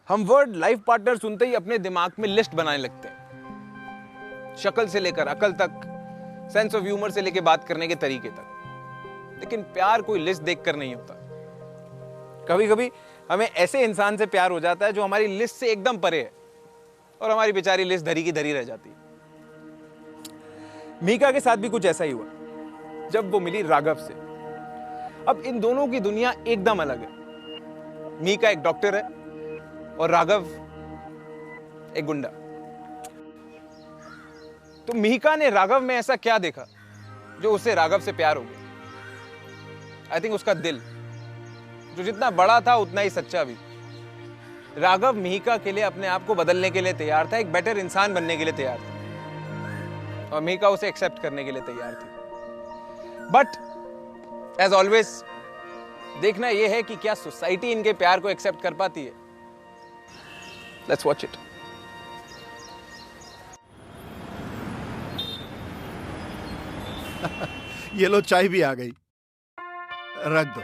हम word life partner सुनते ही अपने दिमाग में लिस्ट बनाने लगते हैं, शक्ल से लेकर अकल तक, सेंस ऑफ ह्यूमर से लेकर बात करने के तरीके तक। लेकिन प्यार कोई लिस्ट देखकर नहीं होता। कभी कभी हमें ऐसे इंसान से प्यार हो जाता है जो हमारी लिस्ट से एकदम परे है और हमारी बेचारी लिस्ट धरी की धरी रह जाती है। मीका के साथ भी कुछ ऐसा ही हुआ जब वो मिली राघव से। अब इन दोनों की दुनिया एकदम अलग है। मीका एक डॉक्टर है और राघव एक गुंडा। तो मीका ने राघव में ऐसा क्या देखा जो उससे राघव से प्यार हो गया? आई थिंक उसका दिल, जो जितना बड़ा था उतना ही सच्चा भी। राघव मीका के लिए अपने आप को बदलने के लिए तैयार था, एक बेटर इंसान बनने के लिए तैयार था, और मीका उसे एक्सेप्ट करने के लिए तैयार थी। बट एज ऑलवेज देखना यह है कि क्या सोसाइटी इनके प्यार को एक्सेप्ट कर पाती है। Let's watch it. ये लो, चाय भी आ गई, रख दो।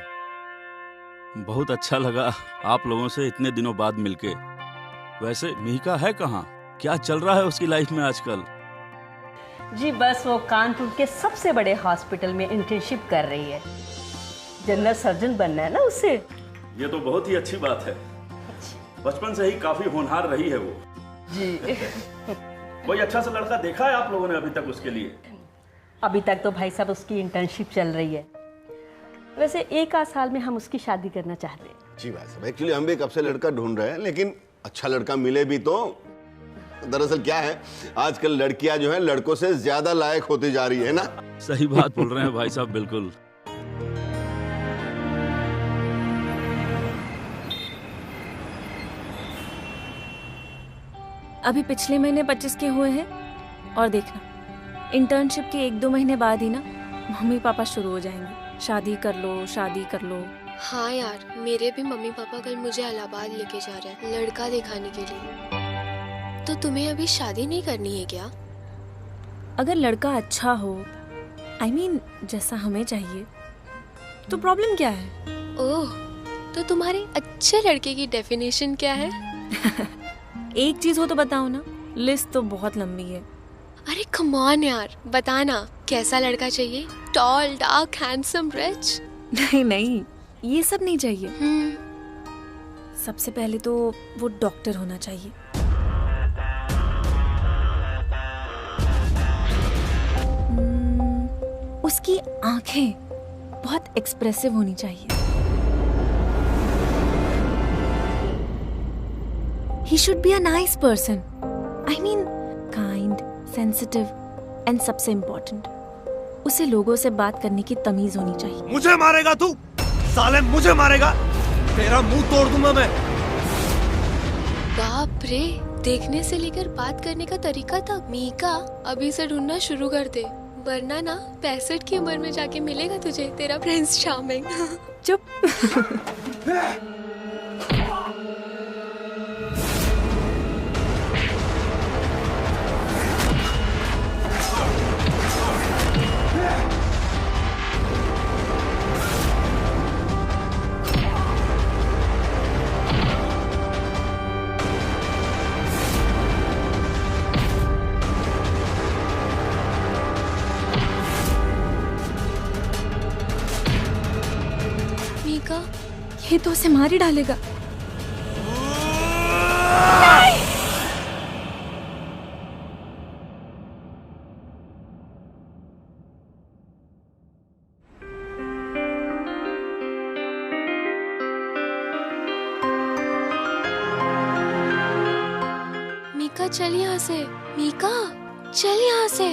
बहुत अच्छा लगा आप लोगों से इतने दिनों बाद मिलके। वैसे मीका है कहाँ? क्या चल रहा है उसकी लाइफ में आजकल? जी बस वो कानपुर के सबसे बड़े हॉस्पिटल में इंटर्नशिप कर रही है। जनरल सर्जन बनना है ना उसे। ये तो बहुत ही अच्छी बात है। बचपन से ही काफी होनहार रही है वो। जी। कोई अच्छा सा लड़का देखा है आप लोगों ने अभी तक उसके लिए? अभी तक तो भाई साहब उसकी इंटर्नशिप चल रही है। वैसे एक आध साल में हम उसकी शादी करना चाहते हैं। जी भाई साहब, एक्चुअली हम भी कब से लड़का ढूंढ रहे हैं, लेकिन अच्छा लड़का मिले भी तो। दरअसल क्या है, आजकल लड़कियां जो हैं लड़कों से ज्यादा लायक होती जा रही है ना। सही बात बोल रहे हैं भाई साहब, बिल्कुल। अभी पिछले महीने 25 के हुए हैं और देखना इंटर्नशिप के 1-2 महीने बाद ही ना मम्मी पापा शुरू हो जाएंगे, शादी कर लो शादी कर लो। हाँ यार, मेरे भी मम्मी पापा कल मुझे इलाहाबाद लेके जा रहे हैं लड़का दिखाने के लिए। तो तुम्हें अभी शादी नहीं करनी है क्या? अगर लड़का अच्छा हो, I mean, जैसा हमें चाहिए, तो प्रॉब्लम क्या है? ओह, तो तुम्हारे अच्छे लड़के की डेफिनेशन क्या है? एक चीज हो तो बताओ ना, लिस्ट तो बहुत लंबी है। अरे कम ऑन यार, बताना कैसा लड़का चाहिए? Tall, dark, handsome, rich? नहीं नहीं, ये सब नहीं चाहिए। सबसे पहले तो वो डॉक्टर होना चाहिए। उसकी आंखें बहुत एक्सप्रेसिव होनी चाहिए। He should be a nice person. I mean, kind, sensitive, and सबसे important, उसे लोगों से बात करने की तमीज होनी चाहिए। मुझे मारेगा तू? साले मुझे मारेगा? तेरा मुंह तोड़ दूंगा मैं। बाप रे, देखने से लेकर बात करने का तरीका तक। मीका, अभी से ढूंढना शुरू कर दे, वरना ना 65 की उम्र में जाके मिलेगा तुझे तेरा प्रिंस चार्मिंग। चुप। ये तो उसे मार ही डालेगा। मीका चल यहाँ से, मीका चल यहाँ से।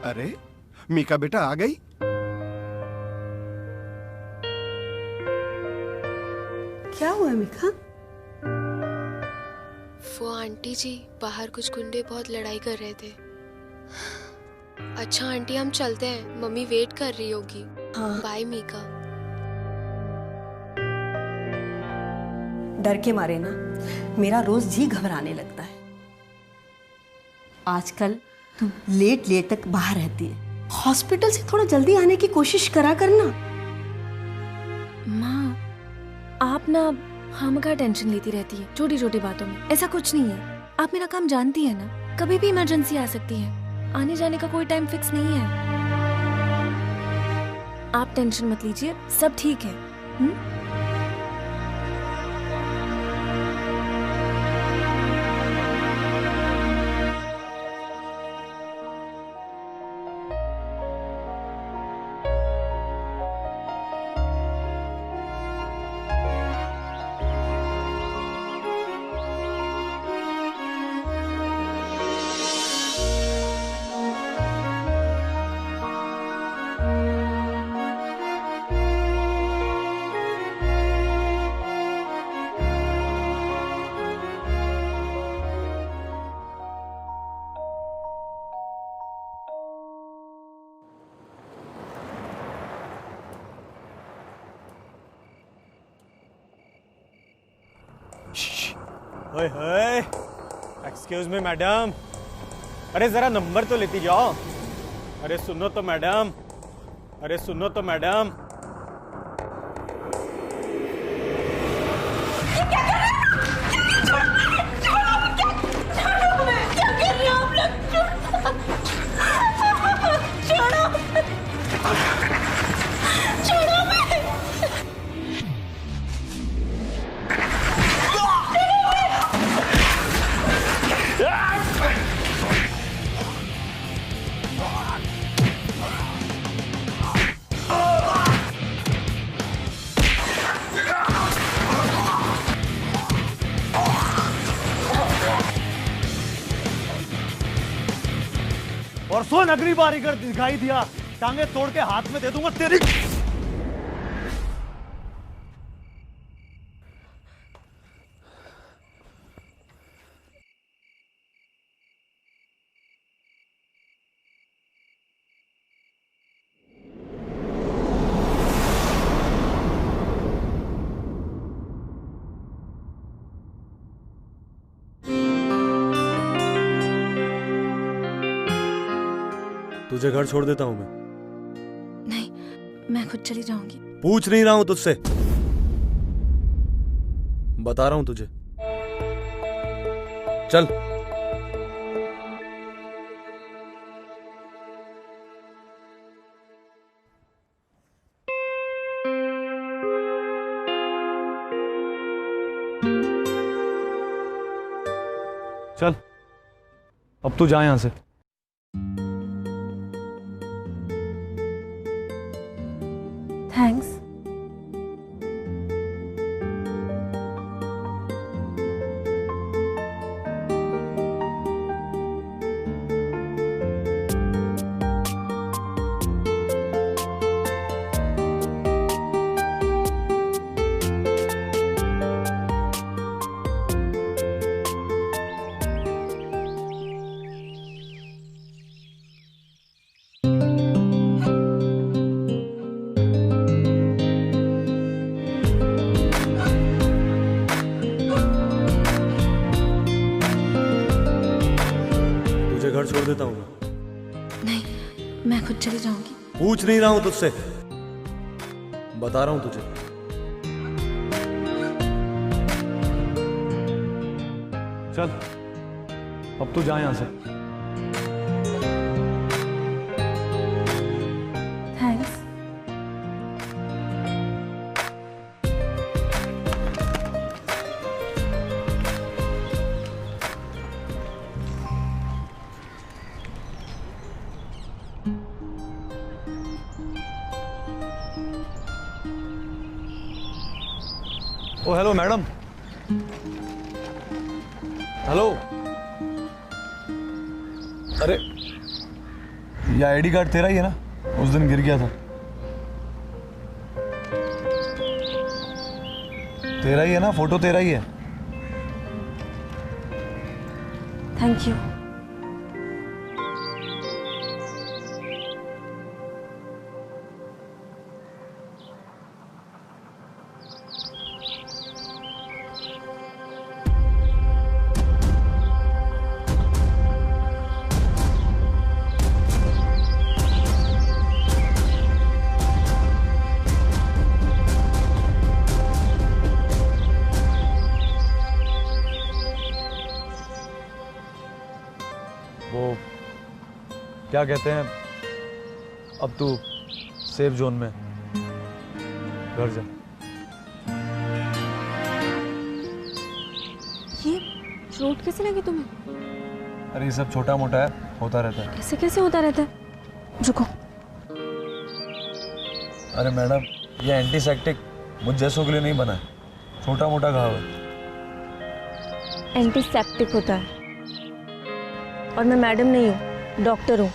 अरे मीका बेटा आ गई? क्या हुआ मीका? वो आंटी जी, बाहर कुछ गुंडे बहुत लड़ाई कर रहे थे। अच्छा आंटी, हम चलते हैं, मम्मी वेट कर रही होगी। हाँ। बाय मीका। डर के मारे ना मेरा रोज जी घबराने लगता है। आजकल तुम लेट लेट तक बाहर रहती है। हॉस्पिटल से थोड़ा जल्दी आने की कोशिश करा करना। माँ, आप ना खामखा टेंशन लेती रहती है छोटी छोटी बातों में। ऐसा कुछ नहीं है। आप मेरा काम जानती है ना, कभी भी इमरजेंसी आ सकती है। आने जाने का कोई टाइम फिक्स नहीं है। आप टेंशन मत लीजिए, सब ठीक है। ओए होए, एक्सक्यूज मी मैडम, अरे जरा नंबर तो लेती जाओ। अरे सुनो तो मैडम, अरे सुनो तो मैडम। परसों नगरी बारीगर दिखाई दिया, टांगे तोड़ के हाथ में दे दूंगा तेरी। तुझे घर छोड़ देता हूं मैं। नहीं, मैं खुद चली जाऊंगी। पूछ नहीं रहा हूं तुझसे, बता रहा हूं तुझे। चल। चल, अब तू जा यहां से। थैंक्स। घर छोड़ देता हूं मैं। नहीं, मैं खुद चली जाऊंगी। पूछ नहीं रहा हूं तुझसे, बता रहा हूं तुझे। चल, अब तू जा यहां से। थैंक्स। ओ हेलो मैडम। हेलो। अरे ये आईडी कार्ड तेरा ही है ना? उस दिन गिर गया था। तेरा ही है ना? फोटो तेरा ही है। Thank you. क्या कहते हैं, अब तू सेफ जोन में, घर जा। ये चोट कैसे लगी तुम्हें? अरे ये सब छोटा मोटा है, होता रहता है। कैसे कैसे होता रहता है? रुको। अरे मैडम, ये एंटीसेप्टिक मुझ जैसों के लिए नहीं बना है, छोटा मोटा घाव है। एंटीसेप्टिक होता है, और मैं मैडम नहीं हूँ, डॉक्टर हूँ।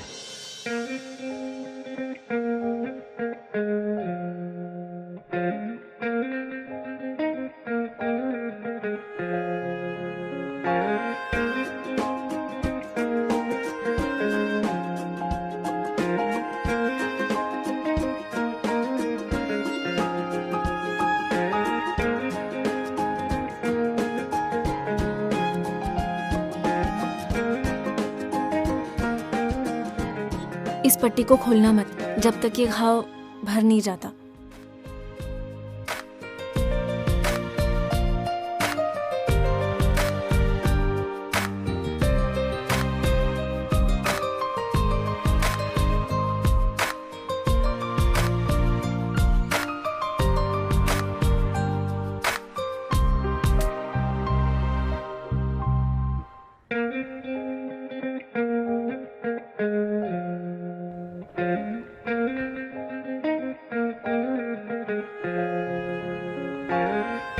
इस पट्टी को खोलना मत जब तक ये घाव भर नहीं जाता।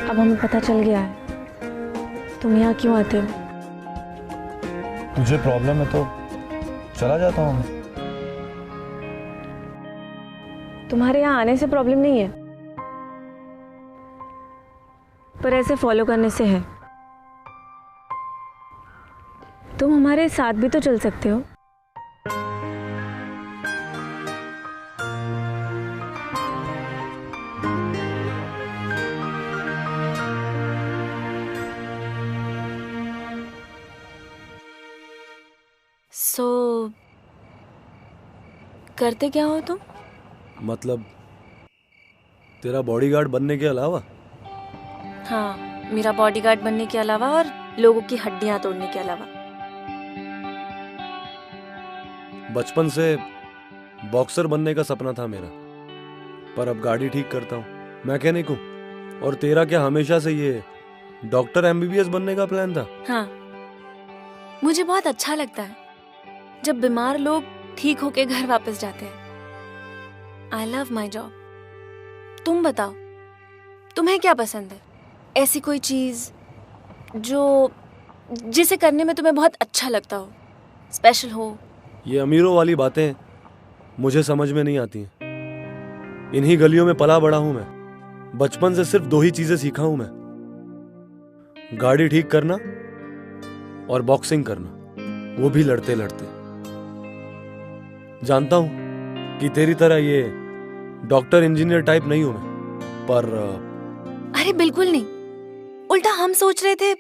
अब हमें पता चल गया है तुम यहाँ क्यों आते हो। तुझे प्रॉब्लम है तो चला जाता हूँ मैं। तुम्हारे यहाँ आने से प्रॉब्लम नहीं है, पर ऐसे फॉलो करने से है। तुम हमारे साथ भी तो चल सकते हो। करते क्या हो तुम? मतलब तेरा बॉडीगार्ड बनने के अलावा? हाँ, मेरा बॉडीगार्ड बनने के अलावा और लोगों की हड्डियां तोड़ने के अलावा। बचपन से बॉक्सर बनने का सपना था मेरा, पर अब गाड़ी ठीक करता हूँ, मैकेनिक हूँ। और तेरा क्या हमेशा से ये डॉक्टर एमबीबीएस बनने का प्लान था? हाँ, मुझे बहुत अच्छा लगता है जब बीमार लोग ठीक होके घर वापस जाते हैं। I love my job. तुम बताओ, तुम्हें क्या पसंद है? ऐसी कोई चीज जिसे करने में तुम्हें बहुत अच्छा लगता हो, स्पेशल हो। ये अमीरों वाली बातें मुझे समझ में नहीं आती हैं। इन्हीं गलियों में पला बड़ा हूं मैं। बचपन से सिर्फ 2 ही चीजें सीखा हूं मैं, गाड़ी ठीक करना और बॉक्सिंग करना, वो भी लड़ते लड़ते। जानता हूं कि तेरी तरह ये डॉक्टर इंजीनियर टाइप नहीं हूं मैं, पर अरे बिल्कुल नहीं, उल्टा हम सोच रहे थे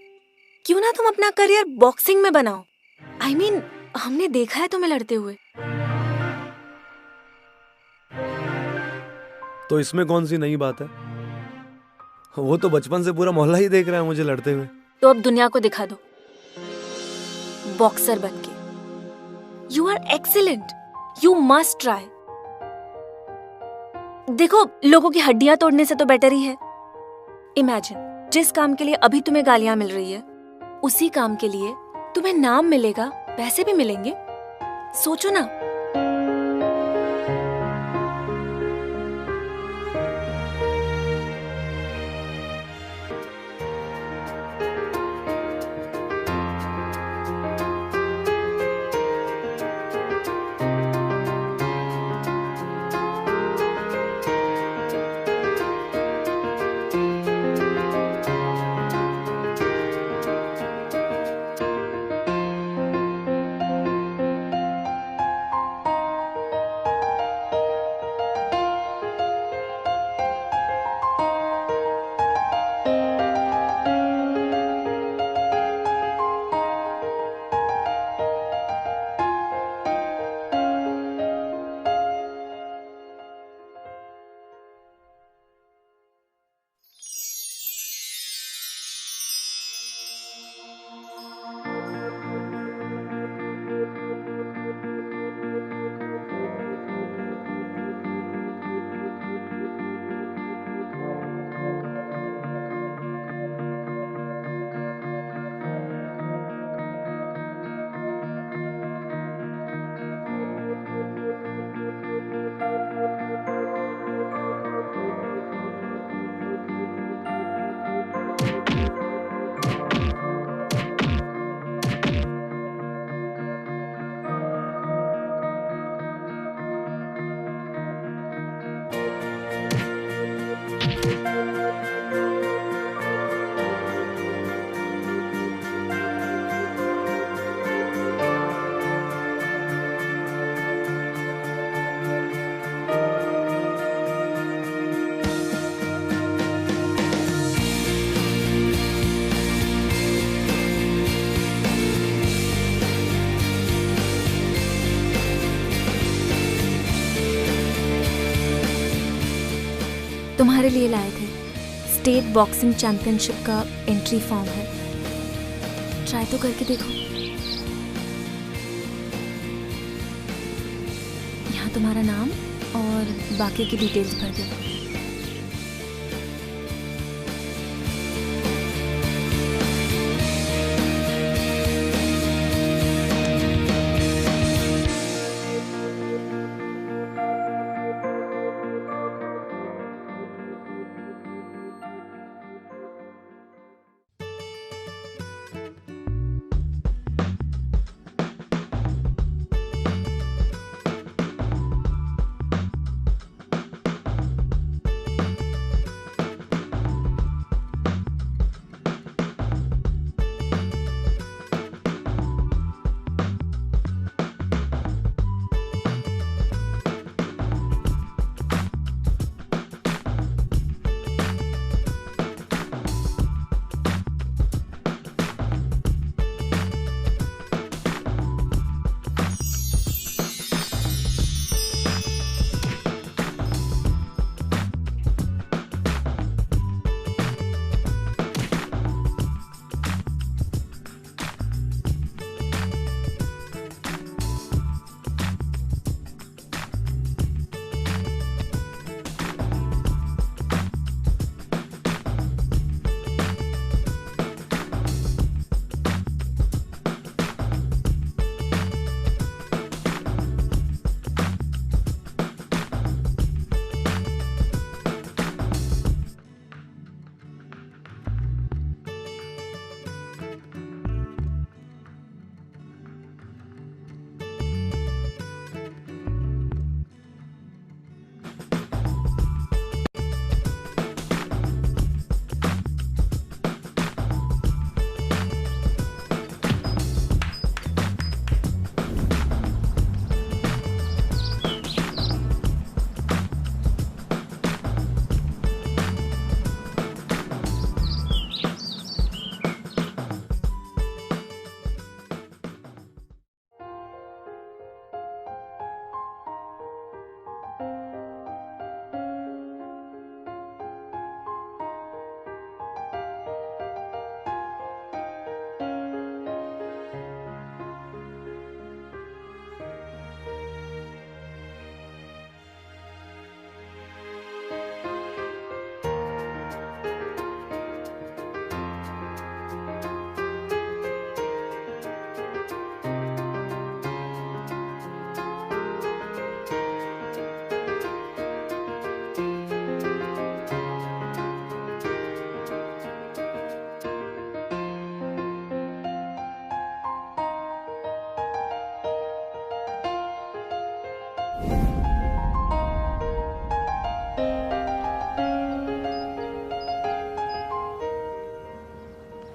क्यों ना तुम अपना करियर बॉक्सिंग में बनाओ। I mean, हमने देखा है तुम्हें लड़ते हुए। तो इसमें कौन सी नई बात है? वो तो बचपन से पूरा मोहल्ला ही देख रहा है मुझे लड़ते हुए। तो अब दुनिया को दिखा दो, बॉक्सर बनके। You are excellent, you must try. देखो, लोगों की हड्डियां तोड़ने से तो बेटर ही है। इमेजिन, जिस काम के लिए अभी तुम्हें गालियां मिल रही है, उसी काम के लिए तुम्हें नाम मिलेगा, पैसे भी मिलेंगे। सोचो ना। तुम्हारे लिए लाए थे। स्टेट बॉक्सिंग चैंपियनशिप का एंट्री फॉर्म है, ट्राई तो करके देखो। यहाँ तुम्हारा नाम और बाकी की डिटेल्स भर दो।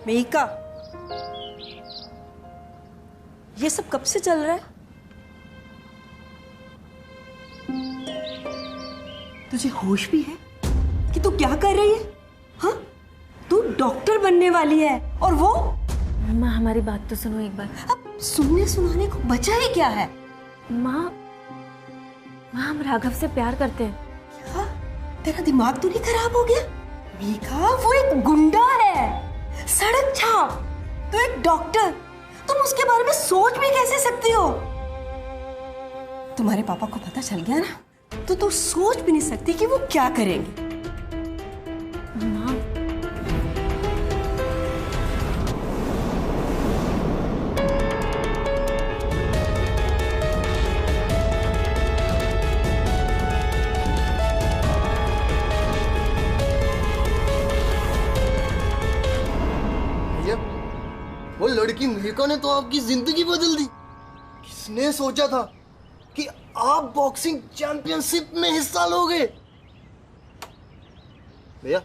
मेहिका, ये सब कब से चल रहा है? तुझे होश भी है कि तू क्या कर रही है? हाँ, तू डॉक्टर बनने वाली है और वो। माँ हमारी बात तो सुनो एक बार। अब सुनने सुनाने को बचा ही क्या है? माँ हम राघव से प्यार करते हैं। क्या? तेरा दिमाग तो नहीं खराब हो गया? मेहिका, वो एक गुंडा है, सड़क छाप। तो एक डॉक्टर, तुम उसके बारे में सोच भी कैसे सकती हो? तुम्हारे पापा को पता चल गया ना, तो तू सोच भी नहीं सकती कि वो क्या करेंगे। माँ वो लड़की मेहिका ने तो आपकी जिंदगी बदल दी। किसने सोचा था कि आप बॉक्सिंग चैंपियनशिप में हिस्सा लोगे? भैया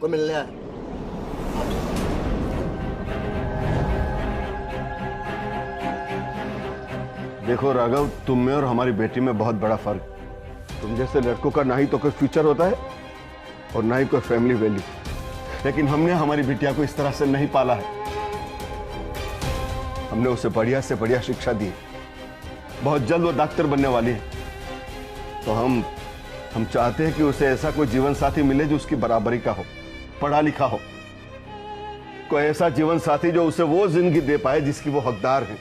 कोई मिलने आया। देखो राघव, तुम में और हमारी बेटी में बहुत बड़ा फर्क। तुम जैसे लड़कों का ना ही तो कोई फ्यूचर होता है और ना ही कोई फैमिली वैल्यू, लेकिन हमने हमारी बिटिया को इस तरह से नहीं पाला है। हमने उसे बढ़िया से बढ़िया शिक्षा दी। बहुत जल्द वो डॉक्टर बनने वाली है, तो हम चाहते हैं कि उसे ऐसा कोई जीवन साथी मिले जो उसकी बराबरी का हो, पढ़ा लिखा हो, कोई ऐसा जीवन साथी जो उसे वो जिंदगी दे पाए जिसकी वो हकदार है,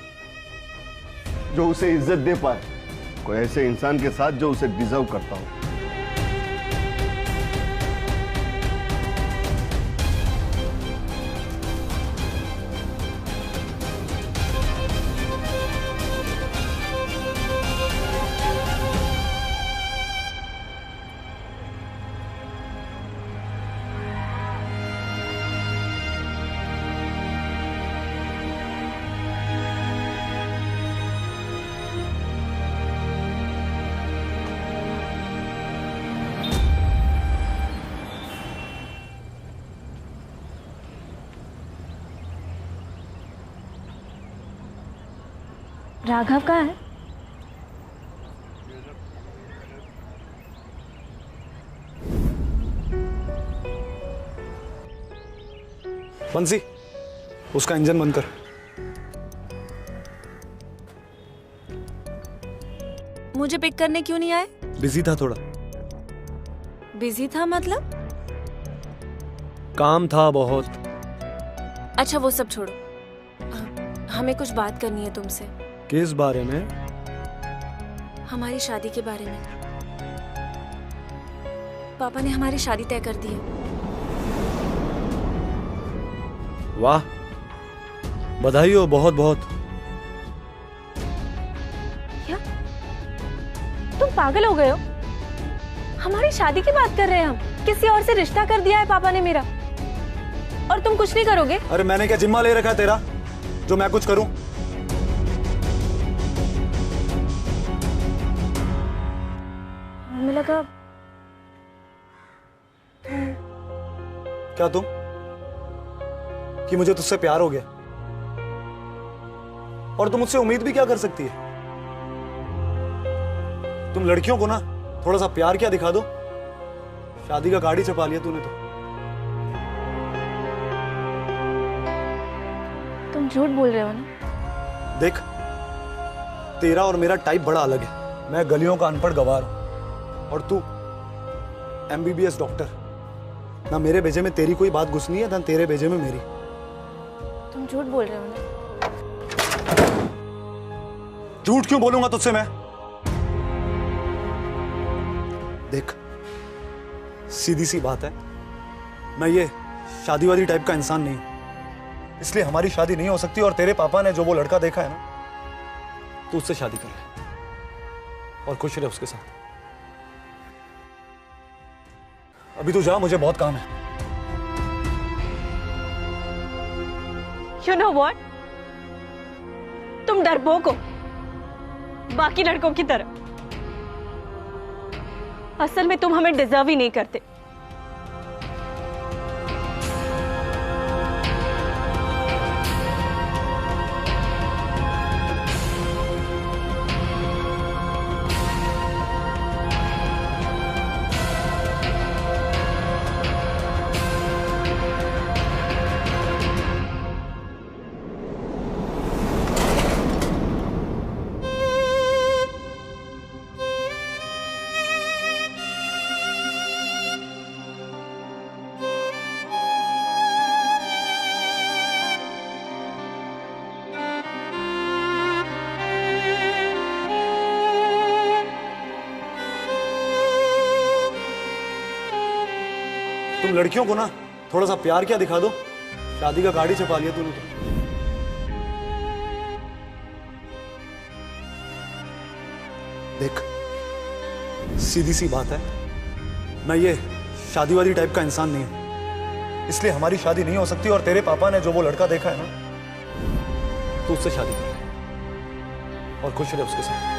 जो उसे इज्जत दे पाए, कोई ऐसे इंसान के साथ जो उसे डिजर्व करता हो। राघव कहाँ है? बंसी, उसका इंजन बंद कर। मुझे पिक करने क्यों नहीं आए? बिजी था थोड़ा। बिजी था मतलब? काम था बहुत। अच्छा वो सब छोड़ो, हमें कुछ बात करनी है तुमसे। किस बारे में? हमारी शादी के बारे में। पापा ने हमारी शादी तय कर दी है। वाह, बधाई हो बहुत बहुत। क्या तुम पागल हो गए हो? हमारी शादी की बात कर रहे हैं हम। किसी और से रिश्ता कर दिया है पापा ने मेरा, और तुम कुछ नहीं करोगे? अरे मैंने क्या जिम्मा ले रखा है तेरा जो मैं कुछ करूं? हमें लगा क्या तुम कि मुझे तुझसे प्यार हो गया, और तुम मुझसे उम्मीद भी क्या कर सकती है? तुम लड़कियों को ना थोड़ा सा प्यार क्या दिखा दो, शादी का गाड़ी छपा लिया तूने तो। तुम झूठ बोल रहे हो ना? देख, तेरा और मेरा टाइप बड़ा अलग है। मैं गलियों का अनपढ़ गवार हूं, और तू MBBS डॉक्टर। ना मेरे भेजे में तेरी कोई बात घुसनी है, ना तेरे भेजे में मेरी। तुम झूठ बोल रहे हो ना? झूठ क्यों बोलूंगा तुझसे मैं? देख, सीधी सी बात है, मैं ये शादी वादी टाइप का इंसान नहीं हूं, इसलिए हमारी शादी नहीं हो सकती। और तेरे पापा ने जो वो लड़का देखा है ना, तू उससे शादी कर ले और खुश रहे उसके साथ। अभी तू जा, मुझे बहुत काम है। You know what? तुम डरपोक हो, बाकी लड़कों की तरह। असल में तुम हमें डिजर्व ही नहीं करते। तुम लड़कियों को ना थोड़ा सा प्यार क्या दिखा दो, शादी का गाड़ी छपा लिया तूने तो। देख, सीधी सी बात है, मैं ये शादी वादी टाइप का इंसान नहीं हूं, इसलिए हमारी शादी नहीं हो सकती। और तेरे पापा ने जो वो लड़का देखा है ना, तू उससे शादी कर और खुश रहे उसके साथ।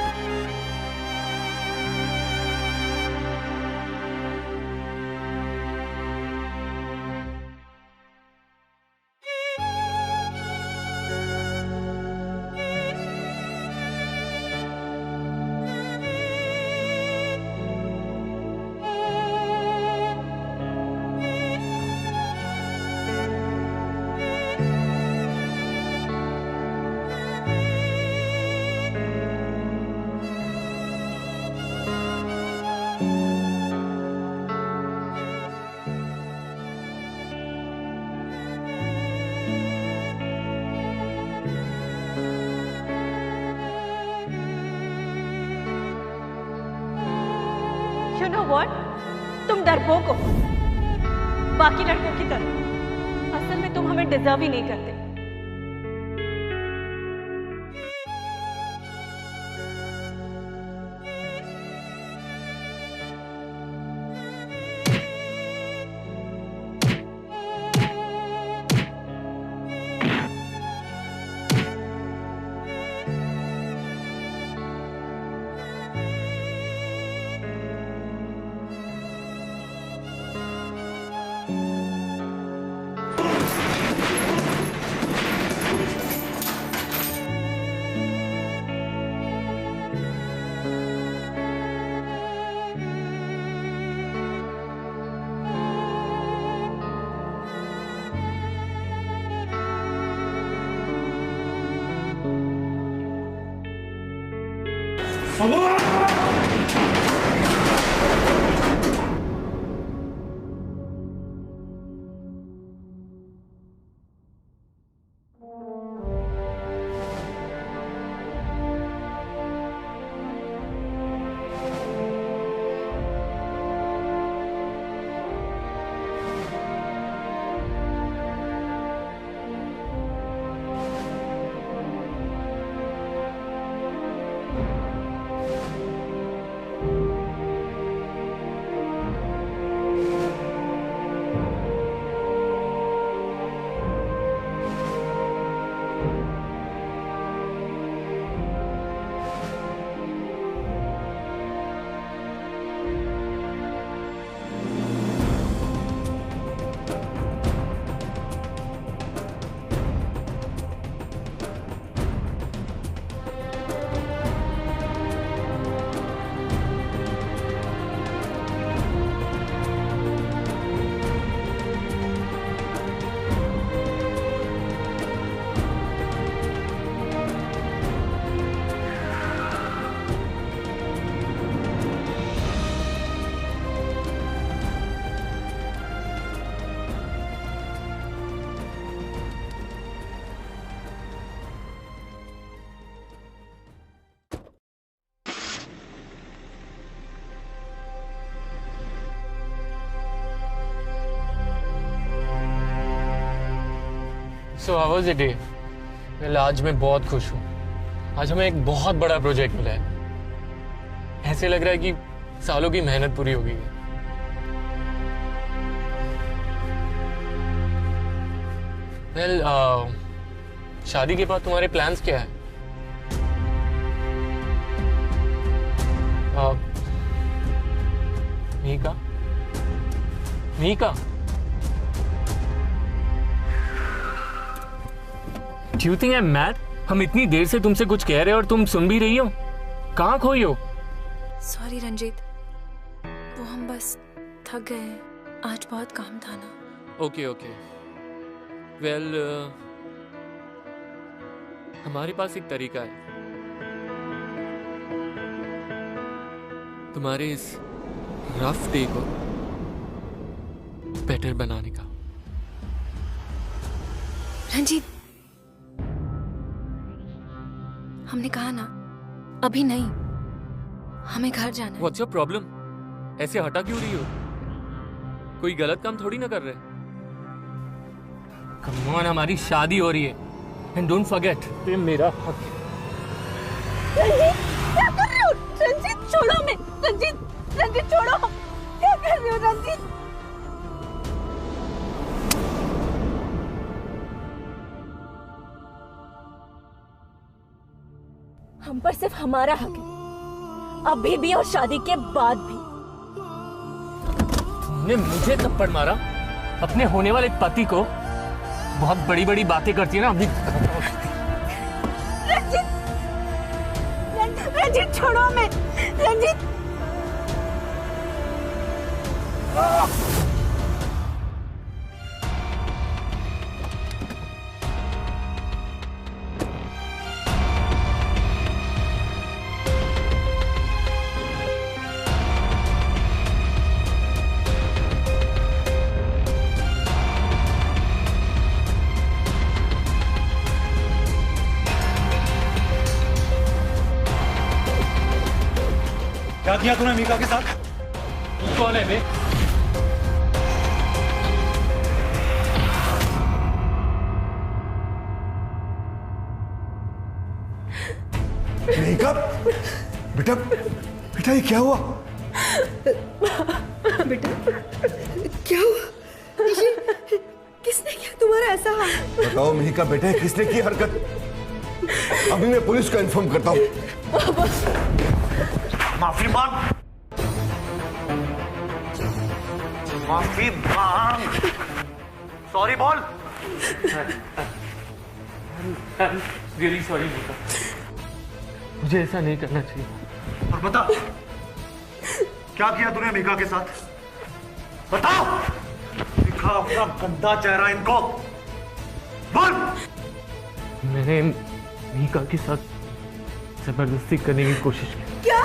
You know what? तुम डरपोक हो, बाकी लड़कों की तरह। असल में तुम हमें डिजर्व ही नहीं करते। So how was your day? Well, आज मैं बहुत खुश हूँ। आज हमें एक बहुत बड़ा प्रोजेक्ट मिला है। ऐसे लग रहा है कि सालों की मेहनत पूरी हो गई है। Well, शादी के बाद तुम्हारे प्लान्स क्या है? Mika? Mika? Do you think I'm mad? हम इतनी देर से तुमसे कुछ कह रहे हैं और तुम सुन भी रही हो? कहाँ खोई हो? सॉरी रंजीत, वो हम बस थक गए हैं। आज बहुत काम था ना। Okay okay. वेल, हमारे पास एक तरीका है तुम्हारे इस रफ डे को बेटर बनाने का। रंजीत, हमने कहा ना, अभी नहीं, हमें घर जाना है। What's your problem? ऐसे हटा क्यों रही हो? कोई गलत काम थोड़ी ना कर रहे। Come on, हमारी शादी हो रही है। And don't forget, ये मेरा हक है। रंजीत, क्या कर रहे हो? रंजीत, छोड़ो हमें। रंजीत, छोड़ो। क्या कर रहे हो रंजीत? हम पर सिर्फ हमारा हक है, अभी भी और शादी के बाद भी। तुमने मुझे थप्पड़ मारा, अपने होने वाले पति को। बहुत बड़ी बड़ी बातें करती है ना अभी। रंजीत, छोड़ो हमें। रंजीत, क्या किया तूने मीका के साथ? कौन है बे? मेहिका, बेटा बेटा ये क्या हुआ? बेटा क्या हुआ? किसने किया तुम्हारा ऐसा हाल? बताओ मेहिका बेटा, किसने की हरकत? अभी मैं पुलिस को इन्फॉर्म करता हूँ। माफी मांग, माफी मांग, सॉरी बोल। रियली सॉरी मीका, मुझे ऐसा नहीं करना चाहिए। और बता क्या किया तूने मीका के साथ? बताओ, दिखा अपना गंदा चेहरा इनको, बोल। मैंने मीका के साथ जबरदस्ती करने की कोशिश की। क्या?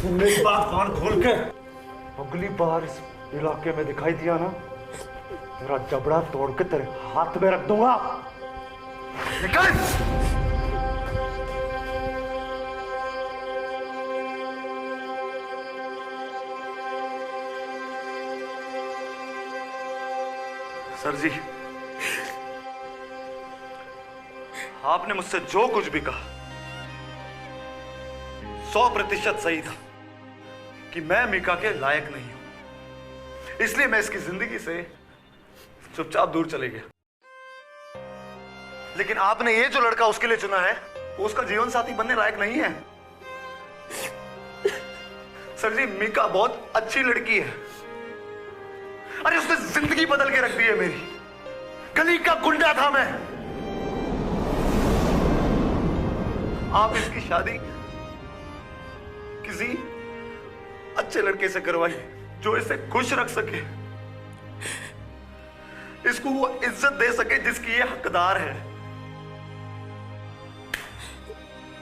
मेरी बात कान खोल के, अगली बार इस इलाके में दिखाई दिया ना, तेरा जबड़ा तोड़ के तेरे हाथ में रख दूंगा। निकल। सर जी, आपने मुझसे जो कुछ भी कहा 100% सही था कि मैं मीका के लायक नहीं हूं, इसलिए मैं इसकी जिंदगी से चुपचाप दूर चले गया। लेकिन आपने ये जो लड़का उसके लिए चुना है, वो उसका जीवन साथी बनने लायक नहीं है। सर जी, मीका बहुत अच्छी लड़की है। अरे उसने जिंदगी बदल के रख दी है मेरी। गली का गुंडा था मैं। आप इसकी शादी किसी अच्छे लड़के से करवाइए जो इसे खुश रख सके, इसको वो इज्जत दे सके जिसकी ये हकदार है।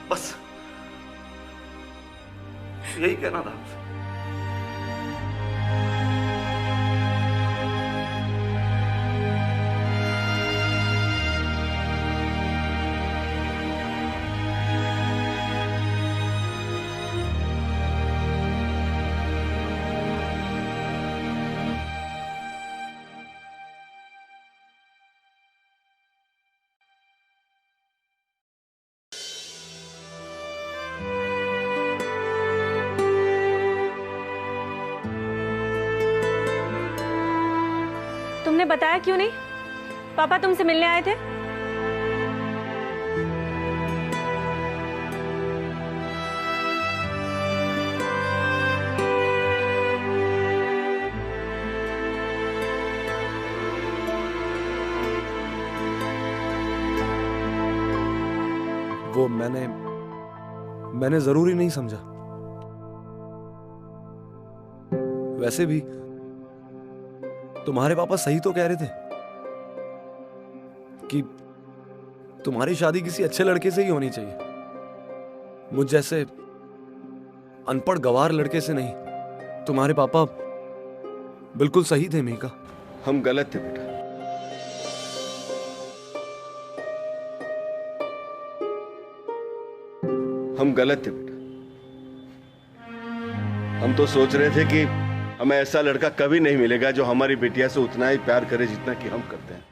बस यही कहना था आपसे। तुमने बताया क्यों नहीं? पापा तुमसे मिलने आए थे। वो मैंने जरूरी नहीं समझा। वैसे भी तुम्हारे पापा सही तो कह रहे थे कि तुम्हारी शादी किसी अच्छे लड़के से ही होनी चाहिए, मुझ जैसे अनपढ़ गवार लड़के से नहीं। तुम्हारे पापा बिल्कुल सही थे मीका। हम गलत थे बेटा। हम गलत थे बेटा। हम तो सोच रहे थे कि हमें ऐसा लड़का कभी नहीं मिलेगा जो हमारी बेटिया से उतना ही प्यार करे जितना कि हम करते हैं,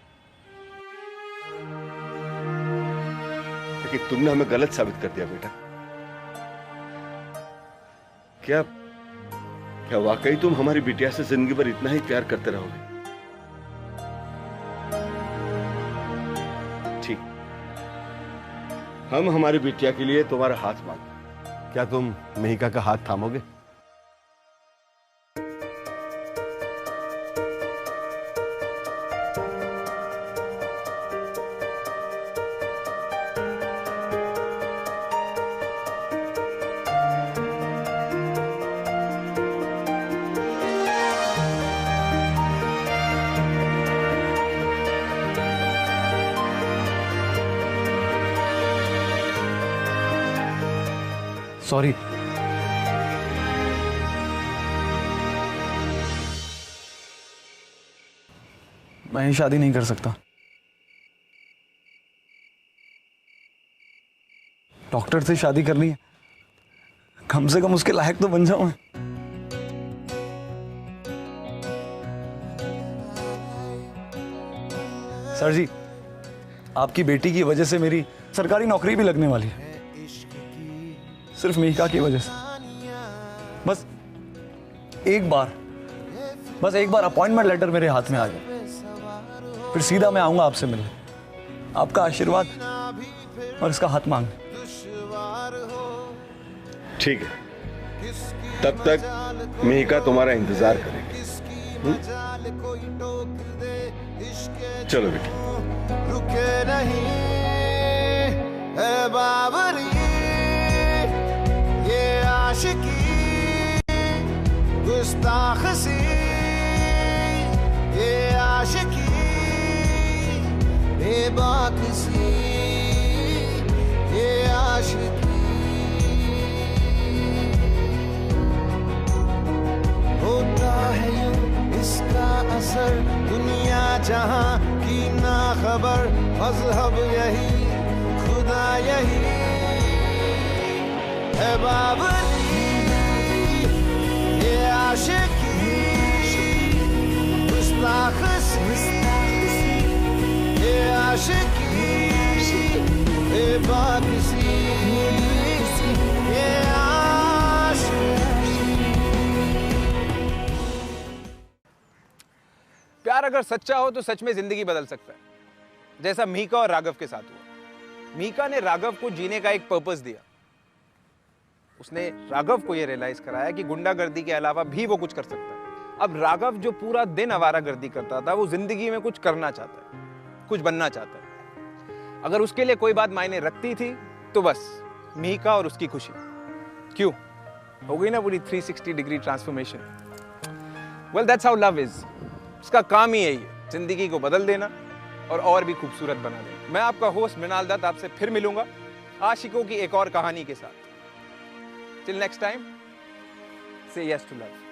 लेकिन तुमने हमें गलत साबित कर दिया बेटा। क्या वाकई तुम हमारी बिटिया से जिंदगी भर इतना ही प्यार करते रहोगे? ठीक, हम हमारी बिटिया के लिए तुम्हारा हाथ मांगते। क्या तुम मेहिका का हाथ थामोगे? सॉरी। मैं ये शादी नहीं कर सकता। डॉक्टर से शादी करनी है, कम से कम उसके लायक तो बन जाऊं मैं। सर जी, आपकी बेटी की वजह से मेरी सरकारी नौकरी भी लगने वाली है, सिर्फ मिहिका की वजह से। बस एक बार अपॉइंटमेंट लेटर मेरे हाथ में आ जाए, फिर सीधा मैं आऊंगा आपसे मिलने, आपका आशीर्वाद और इसका हाथ मांगने। ठीक है, तब तक मिहिका तुम्हारा इंतजार करेगी। चलो बेटी। रुके नहीं है बाबरी ये आशिकी गुस्ताख सी ये आशिकी बेबाक सी ये आशिकी होता है यूं इसका असर दुनिया जहां की ना खबर मजहब यही खुदा यही है बाबरी ये आशिकी गुस्ताख सी ये आशिकी बेबाक सी ये आशिकी। प्यार अगर सच्चा हो तो सच में जिंदगी बदल सकता है, जैसा मिहिका और राघव के साथ हुआ। मिहिका ने राघव को जीने का एक पर्पस दिया। उसने राघव को यह रियलाइज कराया कि गुंडागर्दी के अलावा भी वो कुछ कर सकता है। अब राघव जो पूरा दिन आवारागर्दी करता था, वो जिंदगी में कुछ करना चाहता है, कुछ बनना चाहता है। अगर उसके लिए कोई बात मायने रखती थी तो बस मिहिका और उसकी खुशी। क्यों हो गई ना पूरी 360 degree transformation. Well that's how love is. उसका काम ही यही है, जिंदगी को बदल देना और भी खूबसूरत बना देना। मैं आपका होस्ट मृणाल दत्त आपसे फिर मिलूंगा आशिकों की एक और कहानी के साथ। टिल नेक्स्ट टाइम, से यस टू लव।